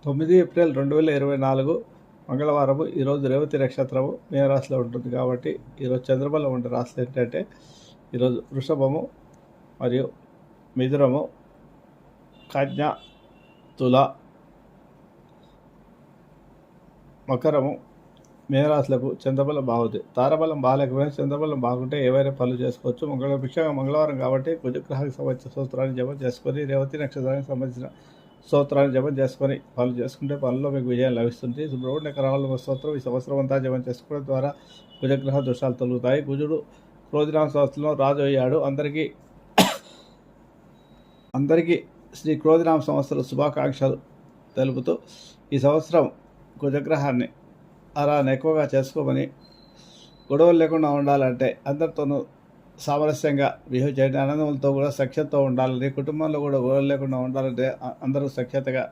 9 April 2024 మంగళవారము. ఈరోజు రేవతి నక్షత్రము మీనరాశిలో ఉంటుంది కాబట్టి ఈరోజు చంద్రబలం ఉండే రాశులు ఏంటంటే ఈరోజు వృషభము మరియు మిథునము, కన్య, తుల, మకరము మీనరాశులకు చంద్రబలం బాగుంది. తారబలం బాగాలేకపోయినా చంద్రబలం బాగుంటే ఏవైనా పనులు చేసుకోవచ్చు. ముఖ్యంగా మంగళవారం కాబట్టి కుజగ్రహానికి సంబంధించిన స్తోత్రాన్ని జపం చేసుకొని, రేవతి నక్షత్రానికి సంబంధించిన స్తోత్రాన్ని జపం చేసుకొని పనులు చేసుకుంటే పనుల్లో మీకు విజయం లభిస్తుంది. సుబ్రహ్మణ్య కరావళ స్తోత్రం ఈ సంవత్సరం అంతా జపం చేసుకోవడం ద్వారా కుజగ్రహ దోషాలు తొలుగుతాయి. కుజుడు క్రోధినామ సంవత్సరంలో రాజు అయ్యాడు. అందరికీ శ్రీ క్రోధినామ సంవత్సర శుభాకాంక్షలు తెలుపుతూ ఈ సంవత్సరం కుజగ్రహాన్ని అలా ఎక్కువగా చేసుకోమని, గొడవలు లేకుండా ఉండాలంటే అందరితోనూ సామరస్యంగా బిహేవ్ చేయండి. ఆనందంతో కూడా సఖ్యతతో ఉండాలని, కుటుంబంలో కూడా గొడవలు లేకుండా ఉండాలంటే అందరూ సఖ్యతగా